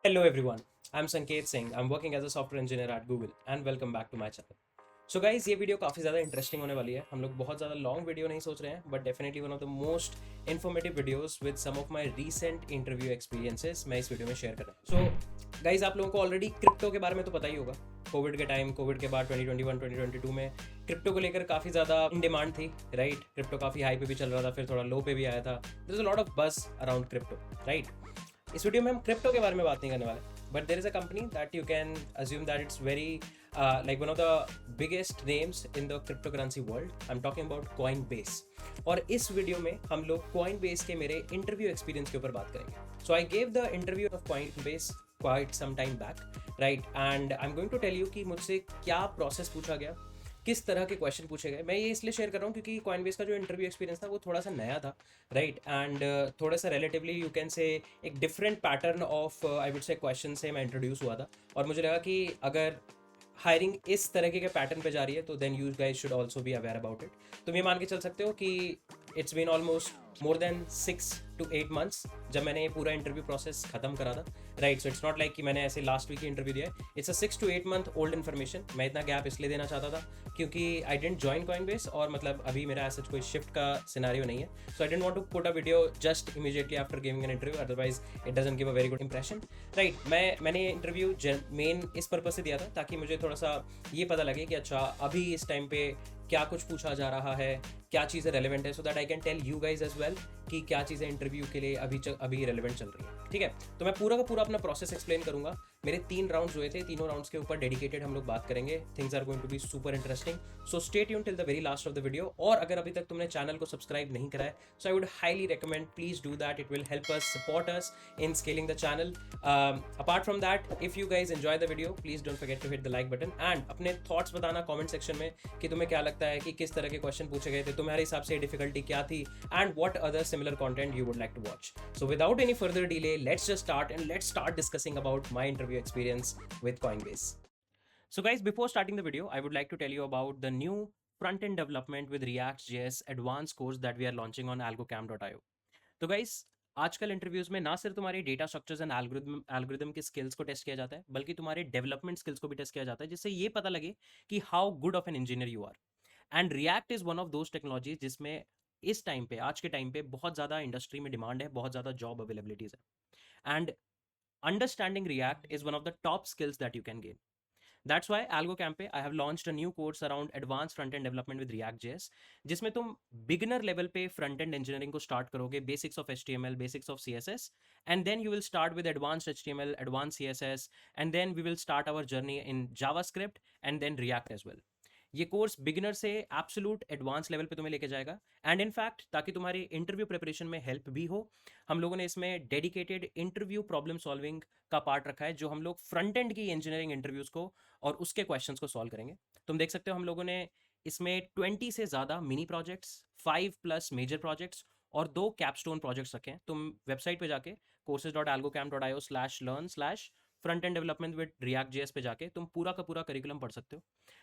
Hello everyone, I'm Sanket Singh. I'm working as a software engineer at Google and welcome back to my channel. So guys, ये video काफ़ी ज़्यादा interesting होने वाली है. हम लोग बहुत ज़्यादा लॉन्ग वीडियो नहीं सोच रहे हैं, but definitely one of the most informative videos with some of my recent interview experiences मैं इस वीडियो में शेयर कर रहा हूँ. सो गाइज, आप लोगों को ऑलरेडी क्रिप्टो के बारे में तो पता ही होगा. कोविड के टाइम, कोविड के बाद 2021 2022 में क्रिप्टो को लेकर काफ़ी ज़्यादा इन डिमांड थी, राइट. क्रिप्टो काफ़ी हाई पे भी चल रहा था, फिर थोड़ा लो पे भी आया था. There is a lot of buzz around crypto, right. इस वीडियो में हम क्रिप्टो के बारे में बात नहीं करने वाले, but there is a company that you can assume that it's very like one of the biggest names in the cryptocurrency world. I'm talking about Coinbase. और इस वीडियो में हम लोग Coinbase के मेरे इंटरव्यू एक्सपीरियंस के ऊपर बात करेंगे. So I gave the interview of Coinbase quite some time back, right? And I'm going to tell you कि मुझसे क्या प्रोसेस पूछा गया, किस तरह के क्वेश्चन पूछे गए. मैं ये इसलिए शेयर कर रहा हूँ क्योंकि Coinbase का जो इंटरव्यू एक्सपीरियंस था वो थोड़ा सा नया था, राइट. एंड थोड़ा सा रिलेटिवली यू कैन से एक different pattern of I would से क्वेश्चन से मैं इंट्रोड्यूस हुआ था. और मुझे लगा कि अगर हायरिंग इस तरीके के पैटर्न पे जा रही है तो then you guys should also be aware about it. तुम ये मान के चल सकते हो कि it's been almost more than 6 to 8 months जब मैंने ये पूरा इंटरव्यू प्रोसेस खत्म करा था, right. So it's not like कि मैंने ऐसे लास्ट वीक ही इंटरव्यू दिया है. It's a 6 to 8 month old information. मैं इतना गैप इसलिए देना चाहता था क्योंकि आई डेंट जॉइन Coinbase और मतलब अभी मेरा ऐसा कोई शिफ्ट का सिनारियो नहीं है. So I don't want to put a video just immediately after giving an interview, otherwise it doesn't give a very good impression, right. मैंने ये इंटरव्यू मेन इस पर्पज से दिया था ताकि मुझे थोड़ा सा ये पता लगे कि अच्छा अभी इस टाइम पे क्या कुछ पूछा जा रहा है, क्या चीज़ें रेलेवेंट है, so that I can tell you guys as well कि क्या चीज़ें इंटरव्यू के लिए अभी रेलेवेंट चल रही है, ठीक है. तो मैं पूरा का पूरा अपना प्रोसेस एक्सप्लेन करूंगा. मेरे 3 राउंड्स हुए थे, तीनों राउंड्स के ऊपर डेडिकेटेड हम लोग बात करेंगे. Things are going to be super interesting, so stay tune till the very last of the video. और अगर अभी तक तुमने चैनल को सब्सक्राइब नहीं करा है, so I would highly recommend please do that. It will help us, support us in scaling the channel. Apart from that, if you guys enjoy the video, please don't forget to hit the like button and अपने thoughts बताना comment section में कि तुम्हें क्या लगता है कि किस तरह के क्वेश्चन पूछे गए थे, तुम्हारे हिसाब से डिफिकल्टी क्या थी, and what other similar content you would like to watch. So without any further delay, let's just start and let's start discussing about my interview experience with Coinbase. So guys, before starting the video, I would like to tell you about the new front-end development with React.js advanced course that we are launching on algocam.io. तो guys, आजकल interviews में ना सिर्फ तुम्हारे data structures and algorithm के skills को test किया जाता है, बल्कि तुम्हारे डेवलपमेंट स्किल्स को भी टेस्ट किया जाता है, जिससे ये पता लगे कि how good of an engineer you are. And React is one of those technologies जिसमें इस टाइम पे, आज के टाइम पे बहुत ज़्यादा इंडस्ट्री में डिमांड है, बहुत ज़्यादा जॉब अवेलेबिलिटीज है. And understanding react is one of the top skills that you can gain. That's why AlgoCamp पे I have launched a new course around advanced front-end development with React.js, जिसमें तुम beginner level पे front end engineering को start करोगे, basics of HTML, basics of CSS, and then you will start with advanced HTML, advance CSS, and then we will start our journey in JavaScript and then React as well. ये course beginner से absolute advance level पे तुम्हें लेके जाएगा. And in fact ताकि तुम्हारे interview preparation में help भी हो, हम लोगों ने इसमें डेडिकेटेड इंटरव्यू प्रॉब्लम सॉल्विंग का पार्ट रखा है, जो हम लोग फ्रंट एंड की इंजीनियरिंग इंटरव्यूज को और उसके क्वेश्चंस को सॉल्व करेंगे. तुम देख सकते हो हम लोगों ने इसमें 20 से ज़्यादा मिनी प्रोजेक्ट्स, 5+ मेजर प्रोजेक्ट्स और 2 कैपस्टोन प्रोजेक्ट्स रखे हैं. तुम वेबसाइट पे जाके courses.algocamp.io/learn/ front end development with react JS पे जाके तुम पूरा का पूरा करिकुलम पढ़ सकते हो.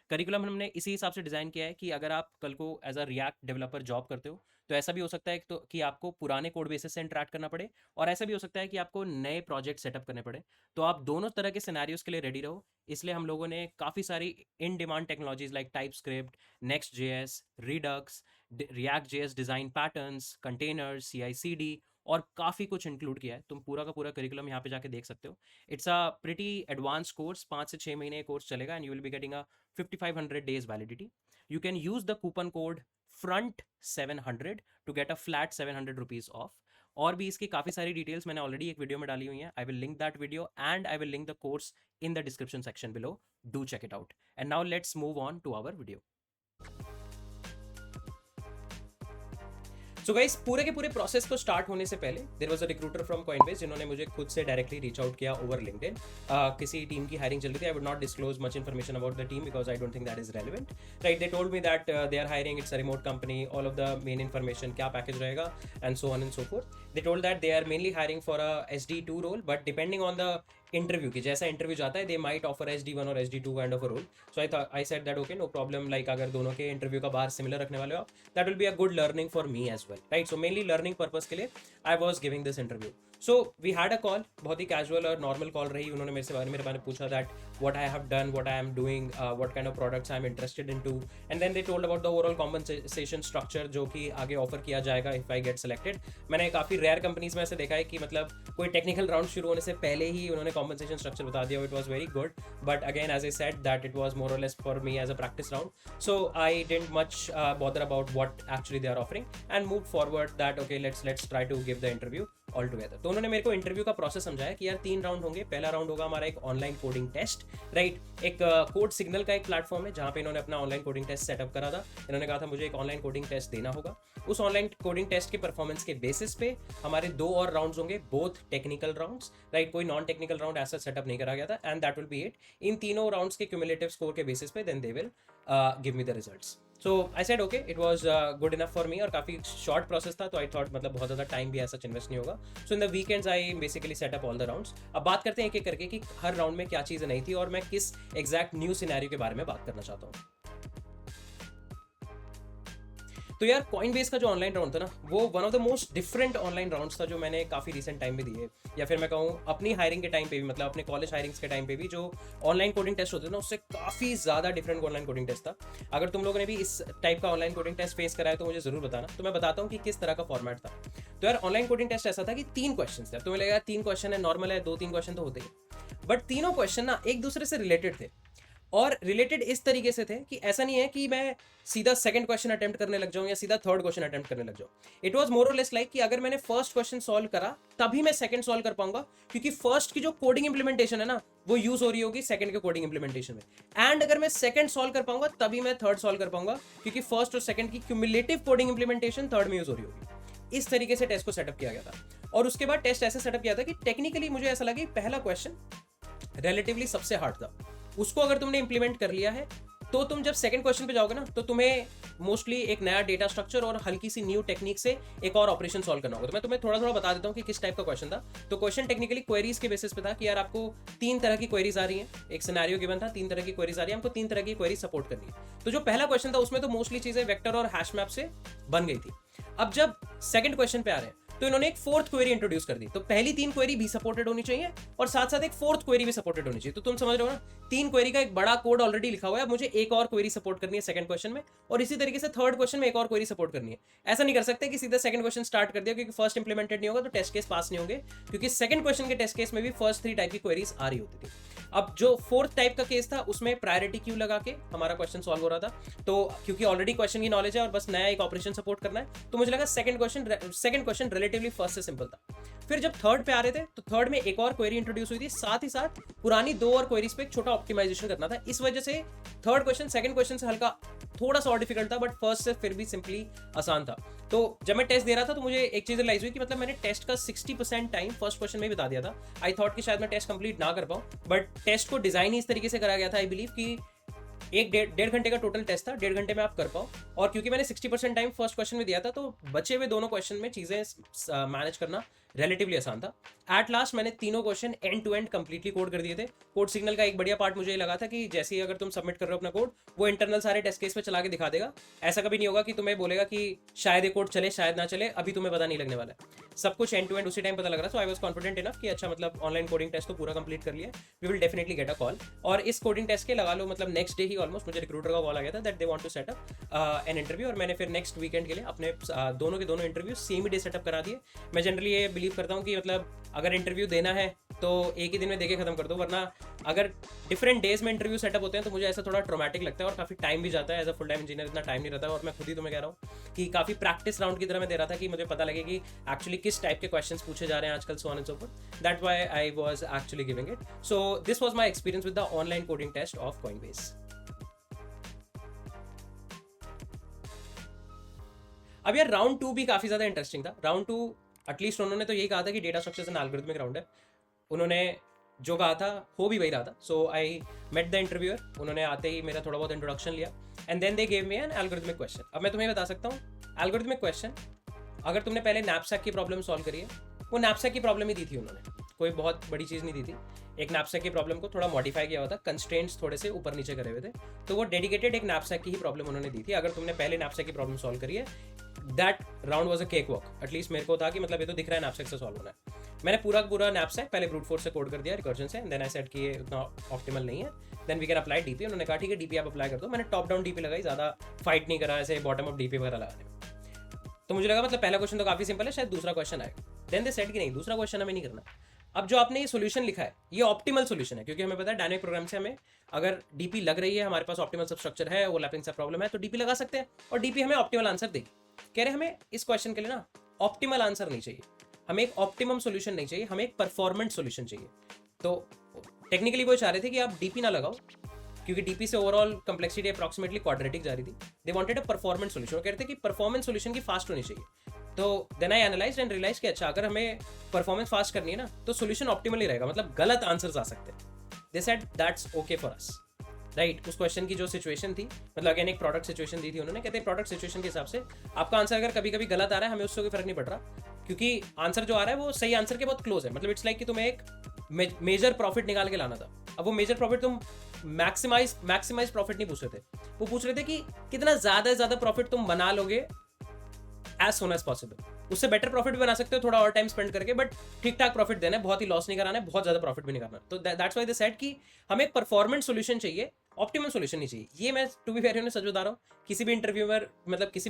करिकुलम हमने इसी हिसाब से डिज़ाइन किया है कि अगर आप कल को as a React developer job करते हो तो ऐसा भी हो सकता है कि आपको पुराने कोड बेसिस से इंटरेक्ट करना पड़े, और ऐसा भी हो सकता है कि आपको नए प्रोजेक्ट सेटअप करने पड़े. तो आप दोनों तरह के सिनेरियोज के लिए रेडी रहो. इसलिए हम लोगों ने काफ़ी सारी in demand technologies like TypeScript, next JS, Redux, react JS design patterns, containers, CI/CD और काफ़ी कुछ इंक्लूड किया है. तुम पूरा का पूरा करिकुलम यहाँ पे जाके देख सकते हो. It's a pretty advance course, 5 से 6 महीने कोर्स चलेगा and you will be getting a 5500 days validity. You can use the coupon code FRONT700 to get a flat 700 rupees off. और भी इसकी काफ़ी सारी डिटेल्स मैंने ऑलरेडी एक वीडियो में डाली हुई हैं. I will link that video and I will link the course in the description section below. Do check it out. And now let's move on to our video. So guys, पूरे के पूरे process को start होने से पहले there was a recruiter from Coinbase जिन्होंने मुझे खुद से डायरेक्टली रीच आउट किया ओवर लिंक्डइन. किसी टीम की हायरिंग चल रही थी. I would not disclose much information about the team because I don't think that is relevant, right. They told me that they are hiring, it's a remote company, all of the main information, क्या package रहेगा and so on and so forth. They told that they are mainly hiring for a SD2 role, but depending on the interview की जैसा interview जाता है they might offer SD1 और SD2 kind of a role. So I said that okay, no problem. Like अगर दोनों के interview का बार similar रखने वाले हो आप, that will be a good learning for me as well, right. So mainly learning purpose के लिए I was giving this interview. So we had a call, बहुत ही कैजुअल और नॉर्मल कॉल रही. उन्होंने मेरे बारे में पूछा that what I have done, what I am doing, what kind of products I am interested into, and then they told about the overall compensation structure जो कि आगे ऑफर किया जाएगा if I get selected. मैंने काफ़ी rare companies में ऐसे देखा है कि मतलब कोई टेक्निकल राउंड शुरू होने से पहले ही उन्होंने कॉम्पनसेशन स्ट्रक्चर बता दिया. It was very good, but again as I said that it was more or less for me as a practice round. So I didn't much bother about what actually they are offering and moved forward that okay let's try to give the interview all together. तो उन्होंने मेरे को interview का process समझाया कि यार 3 round होंगे. पहला राउंड होगा हमारा एक ऑनलाइन कोडिंग टेस्ट, राइट. एक कोड सिग्नल का एक प्लेटफॉर्म है जहाँ पे इन्होंने अपना ऑनलाइन कोडिंग टेस्ट सेटअप करा था. इन्होंने कहा था मुझे एक ऑनलाइन कोडिंग टेस्ट देना होगा. उस ऑनलाइन कोडिंग टेस्ट के परफॉर्मेंस के बेसिस पे हमारे 2 और राउंड्स होंगे, बोथ टेक्निकल राउंड्स, राइट. कोई नॉन टेक्निकल राउंड ऐसा सेटअप नहीं करा गया था. And that will be it. इन तीनों राउंड्स के क्यूमुलेटिव स्कोर के बेसिस पे then they will give me the results. So I said okay, it was good enough for me. और काफ़ी शॉर्ट प्रोसेस था, तो आई थॉट मतलब बहुत ज़्यादा टाइम भी ऐसा इन्वेस्ट नहीं होगा. So in the weekends I basically set up all the rounds. अब बात करते हैं एक एक करके कि हर राउंड में क्या चीज़ें नहीं थी और मैं किस एग्जैक्ट न्यू सिनेरियो के बारे में बात करना चाहता हूँ. तो यार कॉइनबेस का जो ऑनलाइन राउंड था ना, वो one of the most different online rounds था जो मैंने काफ़ी रिसेंट टाइम में दिए, या फिर मैं कहूँ अपनी हायरिंग के टाइम पे भी, मतलब अपने कॉलेज हायरिंग्स के टाइम पे भी जो ऑनलाइन कोडिंग टेस्ट होते थे ना, उससे काफ़ी ज़्यादा डिफरेंट ऑनलाइन कोडिंग टेस्ट था. अगर तुम लोगों ने भी इस टाइप का ऑनलाइन कोडिंग टेस्ट फेस करा है तो मुझे ज़रूर बताना. तो मैं बताता हूँ कि किस तरह का फॉर्मेट था. तो यार ऑनलाइन कोडिंग टेस्ट ऐसा था कि 3 क्वेश्चन थे. तुम्हें लगेगा 3 क्वेश्चन है, नॉर्मल है, 2-3 क्वेश्चन तो होते ही, बट तीनों क्वेश्चन ना एक दूसरे से रिलेटेड थे. और रिलेटेड इस तरीके से थे कि ऐसा नहीं है कि मैं सीधा सेकंड क्वेश्चन अटेम्प्ट करने लग जाऊं या सीधा थर्ड क्वेश्चन अटेम्प्ट करने लग जाऊं. It was more or less like कि अगर मैंने फर्स्ट क्वेश्चन सॉल्व करा तभी मैं सेकंड सॉल्व कर पाऊंगा, क्योंकि फर्स्ट की जो कोडिंग इंप्लीमेंटेशन है ना वो यूज हो रही होगी सेकंड के कोडिंग इंप्लीमेंटेशन में. एंड अगर मैं सेकंड सॉल्व कर पाऊंगा तभी मैं थर्ड सॉल्व कर पाऊंगा, क्योंकि फर्स्ट और सेकंड की क्यूमुलेटिव कोडिंग इंप्लीमेंटेशन थर्ड में यूज हो रही होगी. इस तरीके से टेस्ट को सेटअप किया गया था. और उसके बाद टेस्ट ऐसे सेटअप किया था कि टेक्निकली मुझे ऐसा लगा कि पहला क्वेश्चन रिलेटिवली सबसे हार्ड था. उसको अगर तुमने इंप्लीमेंट कर लिया है तो तुम जब सेकंड क्वेश्चन पे जाओगे ना तो तुम्हें मोस्टली एक नया डेटा स्ट्रक्चर और हल्की सी न्यू टेक्निक से एक और ऑपरेशन सॉल्व करना होगा. तो मैं तुम्हें थोड़ा थोड़ा बता देता हूँ कि किस टाइप का क्वेश्चन था. तो क्वेश्चन टेक्निकली क्वेरीज के बेसिस पे था कि यार आपको 3 तरह की क्वेरीज आ रही हैं. एक सिनेरियो गिवन था, 3 तरह की क्वेरीज आ रही है, हमको 3 तरह की क्वेरी सपोर्ट करनी है. तो जो पहला क्वेश्चन था उसमें तो मोस्टली चीजें वेक्टर और हैश मैप से बन गई थी. अब जब सेकंड क्वेश्चन पे आ रहे हैं तो इन्होंने एक फोर्थ क्वेरी इंट्रोड्यूस कर दी. तो पहली 3 क्वेरी भी सपोर्टेड होनी चाहिए और साथ साथ एक फोर्थ क्वेरी भी सपोर्टेड होनी चाहिए. तो तुम समझ रहे हो ना, 3 क्वेरी का एक बड़ा कोड ऑलरेडी लिखा हुआ है. मुझे एक और क्वेरी सपोर्ट करनी है सेकंड क्वेश्चन में, और इसी तरीके से थर्ड क्वेश्चन में एक और क्वेरी सपोर्ट करनी है. ऐसा नहीं कर सकते कि सीधा सेकंड क्वेश्चन स्टार्ट कर दिया, क्योंकि फर्स्ट इंप्लीमेंटेड नहीं होगा तो टेस्ट केस पास नहीं होंगे, क्योंकि सेकंड क्वेश्चन के टेस्ट केस में भी फर्स्ट 3 टाइप की क्वेरीज आ रही होती थी. अब जो फोर्थ टाइप का केस था उसमें प्रायोरिटी क्यू लगा के हमारा क्वेश्चन सॉल्व हो रहा था. तो क्योंकि ऑलरेडी क्वेश्चन की नॉलेज है और बस नया एक ऑपरेशन सपोर्ट करना है, तो मुझे लगा सेकंड क्वेश्चन रिलेटिवली फर्स्ट से सिंपल था. फिर जब थर्ड पे आ रहे थे तो थर्ड में एक और क्वेरी इंट्रोड्यूस हुई थी, साथ ही साथ पुरानी 2 और क्वेरीज पे एक छोटा ऑप्टिमाइजेशन करना था. इस वजह से थर्ड क्वेश्चन सेकंड क्वेश्चन से हल्का थोड़ा सा और डिफिकल्ट था, बट फर्स्ट से फिर भी सिंपली आसान था. तो जब मैं टेस्ट दे रहा था तो मुझे एक चीज रियलाइज हुई कि मतलब मैंने टेस्ट का 60% टाइम फर्स्ट क्वेश्चन में बता दिया था. आई थॉट कि शायद मैं टेस्ट कंप्लीट ना कर पाऊँ, बट टेस्ट को डिजाइन ही इस तरीके से करा गया था आई बिलीव कि एक डेढ़ घंटे का टोटल टेस्ट था, 1.5 घंटे में आप कर पाओ. और क्योंकि मैंने 60% टाइम फर्स्ट क्वेश्चन में दिया था तो बचे हुए दोनों क्वेश्चन में चीज़ें मैनेज करना रिलेटिवली आसान था. एट लास्ट मैंने तीनों question end to end completely code कर दिए थे. कोड सिग्नल का एक बढ़िया पार्ट मुझे ये लगा था कि जैसे ही अगर तुम सबमिट कर रहे हो अपना कोड, वो इंटरनल सारे टेस्ट केस पे चला के दिखा देगा. ऐसा कभी नहीं होगा कि तुम्हें बोलेगा कि शायद ये कोड चले शायद ना चले, अभी तुम्हें पता नहीं लगने वाला है. सब कुछ एंड टू एंड उसी टाइम पता लग रहा. सो आई वाज कॉन्फिडेंट इनफ कि अच्छा मतलब ऑनलाइन कोडिंग टेस्ट तो पूरा कंप्लीट कर लिया, we will definitely get a call. और इस कोडिंग टेस्ट के लगा लो मतलब नेक्स्ट डे ही ऑलमोस्ट मुझे रिक्रूटर का कॉल आ गया था that they want to set up an interview. और मैंने फिर नेक्स्ट वीकेंड के लिए अपने दोनों के दोनों इंटरव्यू सेम ही डे सेटअप करा दिए. मैं जनरली ये बिलीव करता हूँ कि मतलब अगर इंटरव्यू देना है तो एक ही दिन में देके खत्म कर दो, वरना अगर डिफरेंट डेज में इंटरव्यू सेटअप होते हैं तो मुझे ऐसा थोड़ा ट्रॉमेटिक लगता है और काफ़ी टाइम भी जाता है. As a full time engineer इतना टाइम नहीं रहता है. और मैं खुद ही तुम्हें कह रहा हूँ कि काफ़ी प्रैक्टिस राउंड की तरह मैं दे रहा था कि मुझे पता लगे कि एक्चुअली किस टाइप के क्वेश्चन पूछे जा रहे हैं आजकल, so on and so forth. That why I was actually giving it. So this was my experience with the online coding test of Coinbase. अब यार राउंड 2 भी काफ़ी ज़्यादा इंटरेस्टिंग था. राउंड 2 एटलीस्ट उन्होंने तो यही कहा था कि data structures and algorithmic round है. उन्होंने जो कहा था हो भी वही रहा था. So I met the interviewer. उन्होंने आते ही मेरा थोड़ा बहुत इंट्रोडक्शन लिया and then they gave me an algorithmic question. अब मैं तुम्हें बता सकता हूँ एल्गोरिथमिक क्वेश्चन अगर तुमने पहले नैपसैक की प्रॉब्लम सॉल्व करी है, वो नैपसैक की प्रॉब्लम ही दी थी उन्होंने, कोई बहुत बड़ी चीज़ नहीं दी थी. एक नैपसैक की प्रॉब्लम को थोड़ा मॉडिफाई किया हुआ था, कंस्ट्रेंट्स थोड़े से ऊपर नीचे करे हुए थे, तो वो डेडिकेटेड एक नैपसैक की ही प्रॉब्लम उन्होंने दी थी. अगर तुमने पहले नैपसैक की प्रॉब्लम सॉल्व करी है, that round was a cake walk. At least मेरे को था कि मतलब ये तो दिख रहा है नैपसैक से सॉल्व होना है. मैंने पूरा पूरा नैपसैक पहले ब्रूट फोर्स से कोड कर दिया रिकर्जन से, देन आई सेड कि ये उतना ऑप्टिमल नहीं है, then we can apply DP. उन्होंने कहा ठीक है डीपी आप अप्लाई कर दो। मैंने टॉप डाउन डीपी लगाई, ज़्यादा फाइट नहीं करा ऐसे बॉटम अप डीपी वगैरह लगाने में। तो मुझे लगा मतलब पहला क्वेश्चन तो काफ़ी सिंपल है, शायद दूसरा क्वेश्चन आएगा। देन दे सेड कि नहीं, दूसरा क्वेश्चन हमें नहीं करना। अब जो आपने ये सोल्यूशन लिखा है ये ऑप्टिमल सोल्यूशन है, क्योंकि हमें पता है डायनेमिक प्रोग्राम से हमें अगर डीपी लग रही है, हमारे पास ऑप्टिमल सब स्ट्रक्चर है, ओवरलैपिंग सा प्रॉब्लम है, तो डीपी लगा सकते हैं और डीपी हमें ऑप्टिमल आंसर देगी। कह रहे हमें इस क्वेश्चन के लिए ना ऑप्टिमल आंसर नहीं चाहिए, हमें एक ऑप्टिमम सोल्यूशन नहीं चाहिए, हमें एक परफॉर्मेंट सोल्यूशन चाहिए। तो टेक्निकली वो चाह रहे थे कि आप डीपी ना लगाओ, क्योंकि डीपी से ओवरऑल कम्प्लेक्सिटी अप्रॉक्सीमेटली क्वाड्रेटिक जा रही थी। They wanted a performant solution, वो कहते थे कि परफॉर्मेंस सोल्यूशन की फास्ट होनी चाहिए। तो then I analyse and realise कि अच्छा अगर हमें परफॉर्मेंस फास्ट करनी है ना तो सोल्यूशन ऑप्टिमली रहेगा, मतलब गलत आंसर्स आ सकते हैं। They said that's okay for us, right. उस क्वेश्चन की जो सिचुएशन थी, मतलब अगेन एक प्रोडक्ट सिचुएशन दी थी उन्होंने, कहते हैं प्रोडक्ट सिचुएशन के हिसाब से आपका आंसर अगर कभी कभी गलत आ रहा है, हमें उससे कोई फर्क नहीं पड़ रहा, क्योंकि आंसर जो आ रहा है वो सही आंसर के बहुत क्लोज है। मतलब इट्स लाइक कि तुम्हें एक मेजर प्रॉफिट निकाल के लाना था। अब वो मेजर प्रॉफिट तुम मैक्सिमाइज प्रॉफिट नहीं पूछ रहे थे, वो पूछ रहे थे कि कितना ज्यादा प्रॉफिट तुम बना लोगे एज सोन एज पॉसिबल। उससे बेटर प्रॉफिट भी बना सकते हो थोड़ा और टाइम स्पेंड करके, बट ठीक ठाक प्रॉफिट देना है, बहुत ही लॉस नहीं कराना है, बहुत ज्यादा प्रॉफिट भी नहीं करना। तो दैट्स व्हाई दे सेड कि हमें एक परफॉर्मेंट सोल्यूशन चाहिए, ऑप्टिमल सोल्यूशन नहीं चाहिए। ये मैं टू बी वेरी ऑनेस्ट सच बता रहा हूँ, किसी भी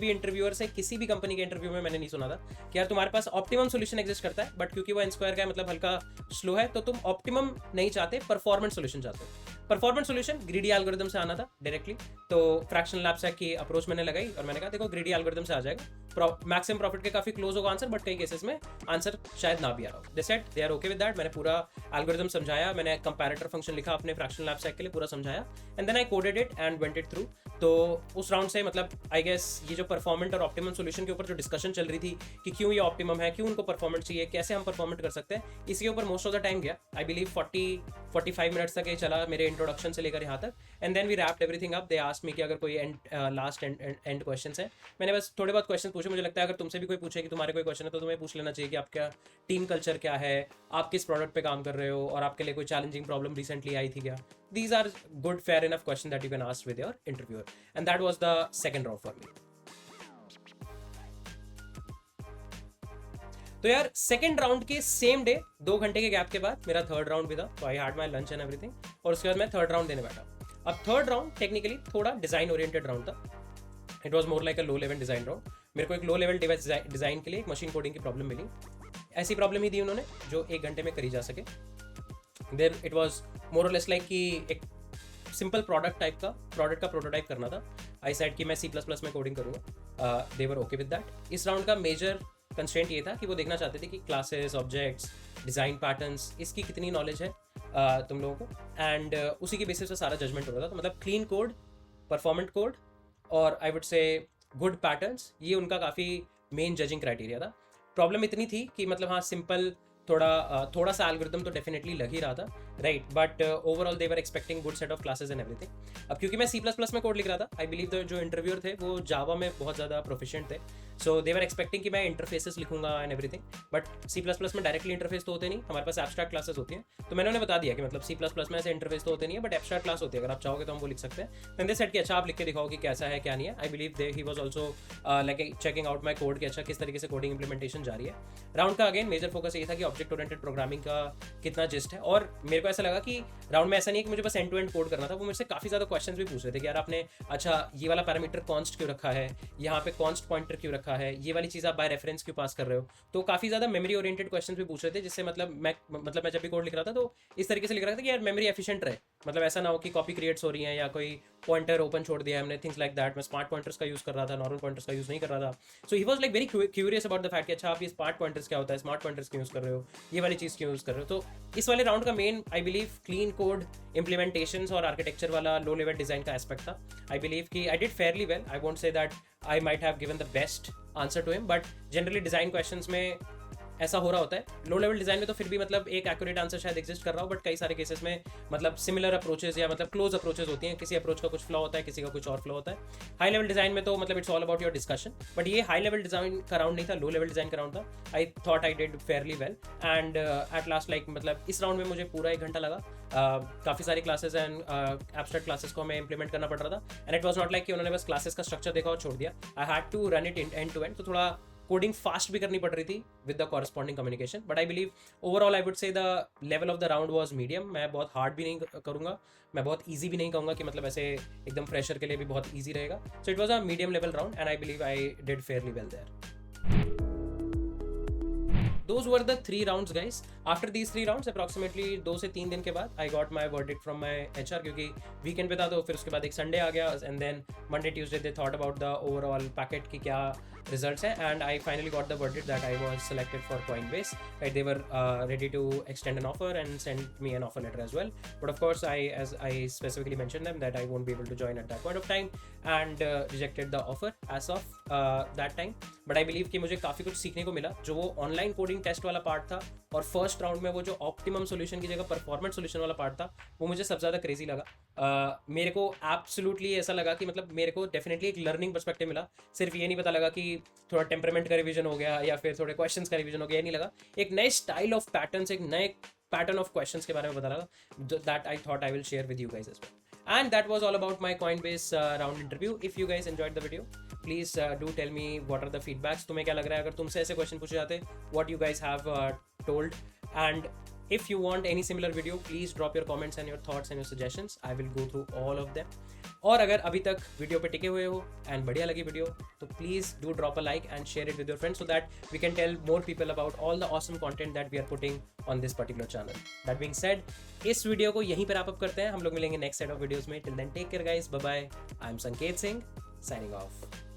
इंटरव्यूअर से किसी भी कंपनी के इंटरव्यू में मैंने नहीं सुना था कि यार तुम्हारे पास ऑप्टिमम सोल्यूशन एग्जिस्ट करता है, बट क्योंकि वो n² का है, मतलब हल्का स्लो है, तो तुम ऑप्टिमम नहीं चाहते, परफॉर्मेंट सोल्यूशन चाहते हो। परफॉर्मेंट सोल्यूशन ग्रीडी एल्गोरिथम से आना था डायरेक्टली, तो फ्रैक्शनल लैपसैक की अप्रोच मैंने लगाई और मैंने कहा देखो ग्रीडी एल्गोरिथम से आ जाएगा, मैक्सिमम प्रॉफिट के काफी क्लोज होगा आंसर, बट कई केसेस में आंसर शायद ना भी आ रहा हो। They said they are okay with that. मैंने पूरा एल्गोरिथम समझाया, मैंने कंपैरेटर फंक्शन लिखा अपने फ्रैक्शनल लैपसैक के लिए, पूरा समझाया, and then I coded it and went it through. तो उस राउंड से मतलब आई गेस ये जो परफॉर्मेंट और ऑप्टिमम सोल्यूशन के ऊपर जो डिस्कशन चल रही थी कि क्यों ये ऑप्टिमम है, क्यों उनको परफॉर्मेंट चाहिए, कैसे हम परफॉर्मेंट कर सकते हैं, इसके ऊपर मोस्ट ऑफ द टाइम गया। आई बिलीव 45 मिनट्स तक ये चला मेरे इंट्रोडक्शन से लेकर यहाँ तक, and then we wrapped everything up. They asked me कि अगर कोई लास्ट एंड क्वेश्चंस है, मैंने बस थोड़े बहुत क्वेश्चन पूछे। मुझे लगता है अगर तुमसे भी कोई पूछे कि तुम्हारे कोई क्वेश्चन है तो तुम्हें पूछ लेना चाहिए कि आपका टीम कल्चर क्या है, आप किस प्रोडक्ट पे काम कर रहे हो, और आपके लिए कोई चैलेंजिंग प्रॉब्लम रिसेंटली आई थी क्या। These are good, fair enough question that you can ask with your interviewer, and that was the second round for me. तो यार सेकेंड राउंड के सेम डे 2 घंटे के गैप के बाद मेरा थर्ड राउंड भी था, तो I had my lunch and everything, और उसके बाद मैं थर्ड राउंड देने बैठा। अब थर्ड राउंड टेक्निकली थोड़ा डिजाइन ओरिएंटेड राउंड था, it was more like a low level design round. मेरे को एक लो लेवल डिवाइस डिजाइन के लिए एक मशीन कोडिंग की प्रॉब्लम मिली, ऐसी प्रॉब्लम ही दी उन्होंने जो 1 घंटे में करी जा सके। There it was more or less like कि एक सिंपल प्रोडक्ट का प्रोटोटाइप करना था। आई सेड कि मैं C++ में कोडिंग करूँगा, दे वर ओके विद दैट। इस राउंड का मेजर कंस्ट्रेंट ये था कि वो देखना चाहते थे कि क्लासेस, ऑब्जेक्ट्स, डिज़ाइन पैटर्न्स, इसकी कितनी नॉलेज है तुम लोगों को, एंड उसी के बेसिस पे सारा जजमेंट हो रहा था। तो मतलब क्लीन कोड, परफॉर्मेंट कोड और आई वुड से गुड पैटर्न्स, ये उनका काफ़ी मेन जजिंग क्राइटेरिया था। प्रॉब्लम इतनी थी कि मतलब हाँ सिंपल थोड़ा सा एल्गोरिथम तो डेफिनेटली लग ही रहा था, right, but overall they were expecting good set of classes and everything. अब क्योंकि मैं C++ में कोड लिख रहा था, आई बिलीव द जो इंटरव्यूअर थे वो जावा में बहुत ज़्यादा प्रोफिशिएंट थे, सो दे वर एक्सपेक्टिंग कि मैं इंटरफेसेस लिखूंगा एंड एवरीथिंग, बट C++ में डायरेक्टली इंटरफेस तो होते नहीं, हमारे पास एब्स्ट्रैक्ट क्लासेस होती हैं। तो मैंने उन्हें बता दिया कि मतलब C++ में ऐसे इंटरफेस तो होते नहीं है, बट एब्स्ट्रैक्ट क्लास होती है, अगर आप चाहोगे तो हम वो लिख सकते हैं। देन दे सेड कि अच्छा आप लिख के दिखाओ कि कैसा है क्या नहीं है। I believe they he was also like checking out my code कि अच्छा किस तरीके से कोडिंग इंप्लीमेंटेशन जा रही है। राउंड का अगेन मेजर फोकस ये था कि ऑब्जेक्ट ओरिएंटेड प्रोग्रामिंग का कितना जिस्ट है, और मेरे को ऐसा लगा कि राउंड में ऐसा नहीं है कि मुझे बस एंड टू एंड कोड करना था, वो मुझसे काफ़ी ज़्यादा क्वेश्चंस भी पूछ रहे थे कि यार आपने अच्छा ये वाला पैरामीटर कॉन्स्ट क्यों रखा है, यहाँ पे कॉन्स्ट पॉइंटर क्यों रखा है, ये वाली चीज़ आप बाय रेफरेंस क्यों पास कर रहे हो। तो काफ़ी ज़्यादा मेमोरी ओरिएंटेड क्वेश्चंस भी पूछ रहे थे, जिससे मतलब मैं जब भी कोड लिख रहा था तो इस तरीके से लिख रहा था कि यार मेमोरी एफिशिएंट रहे, मतलब ऐसा ना हो कि कॉपी क्रिएट्स हो रही हैं या कोई पॉइंटर ओपन छोड़ दिया हमने, थिंग्स लाइक दैट। मैं स्मार्ट पॉइंटर्स का यूज़ कर रहा था, नॉर्मल पॉइंटर्स का यूज़ नहीं कर रहा था। So he was like very curious about the fact कि अच्छा आप ये स्मार्ट पॉइंटर्स क्या होता है, स्मार्ट पॉइंटर्स क्यों यूज़ कर रहे हो, ये वाली चीज़ क्यों यूज़ कर रहे हो। तो इस वाले राउंड का main I believe clean code, implementations और आर्किटेक्चर वाला लो लेवल डिजाइन का एस्पेक्ट था। आई बिलीव कि I did fairly well, I won't say that I might have given the best answer to him, but generally design questions में ऐसा हो रहा होता है। लो लेवल डिजाइन में तो फिर भी मतलब एक एक्यूरेट आंसर शायद एग्जिस्ट कर रहा हो, बट कई सारे केसेस में मतलब सिमिलर अप्रोचेस या मतलब क्लोज अप्रोचेस होती हैं, किसी अप्रोच का कुछ फ्लॉ होता है, किसी का कुछ और फ्लॉ होता है। हाई लेवल डिजाइन में तो मतलब it's all about your discussion, but ये हाई लेवल डिजाइन का राउंड नहीं था, लो लेवल डिजाइन का राउंड था। आई thought I did fairly well, and at last like मतलब इस राउंड में मुझे पूरा 1 घंटा लगा। काफ़ी सारी क्लासेस एंड एब्स्ट्रैक्ट क्लासेस को हमें इंप्लीमेंट करना पड़ रहा था, and it was not like कि उन्होंने बस क्लासेस का स्ट्रक्चर देखा और छोड़ दिया। I had to run it end to end, तो थोड़ा कोडिंग फास्ट भी करनी पड़ रही थी with the corresponding communication, but I believe overall I would say the level of the round was medium. मैं बहुत हार्ड भी नहीं करूँगा, मैं बहुत ईजी भी नहीं कहूँगा कि मतलब ऐसे एकदम फ्रेशर के लिए भी बहुत ईजी रहेगा। So it was a medium level round and I believe I did fairly well there. Those were the 3 rounds, guys. After these 3 rounds, approximately 2 से 3 दिन के बाद I got my verdict from my HR, क्योंकि weekend पे था तो फिर उसके बाद एक संडे आ गया and then Monday Tuesday they thought about the overall packet की क्या रिजल्ट्स हैं and I finally got the verdict that I was selected for Coinbase. Right, they were ready to extend an offer and send me an offer letter as well, but of course as I specifically mentioned them that I won't be able to join at that point of time and rejected the offer as of that time. But I believe कि मुझे काफ़ी कुछ सीखने को मिला। जो वो online coding test वाला पार्ट था और फर्स्ट राउंड में वो जो ऑप्टिमम सोल्यूशन की जगह परफॉर्मेंस सोल्यूशन वाला पार्ट था, वो मुझे सबसे ज़्यादा क्रेजी लगा। मेरे को एब्सोल्युटली ऐसा लगा कि मतलब मेरे को डेफिनेटली एक लर्निंग पर्सपेक्टिव मिला। सिर्फ ये नहीं पता लगा कि थोड़ा टेम्परामेंट का रिवीजन हो गया या फिर थोड़े क्वेश्चंस का रिवीजन हो गया, ये नहीं लगा। एक नए स्टाइल ऑफ पैटर्न्स, एक नए पैटर्न ऑफ क्वेश्चंस के बारे में पता लगा that I thought I will share with you guys as well. And that was all about my Coinbase round interview. If you guys enjoyed the video, please do tell me what are the feedbacks. तुम्हें क्या लग रहा है अगर तुमसे ऐसे question पूछे जाते, what you guys have told. And if you want any similar video, please drop your comments and your thoughts and your suggestions. I will go through all of them. और अगर अभी तक वीडियो पे टिके हुए हो एंड बढ़िया लगी वीडियो तो please do drop a like and share it with your friends so that we can tell more people about all the awesome content that we are putting on this particular channel. That being said, इस video को यहीं पर wrap up करते हैं. हम लोग मिलेंगे next set of videos में. Till then take care guys, bye bye. I am Sanket Singh signing off.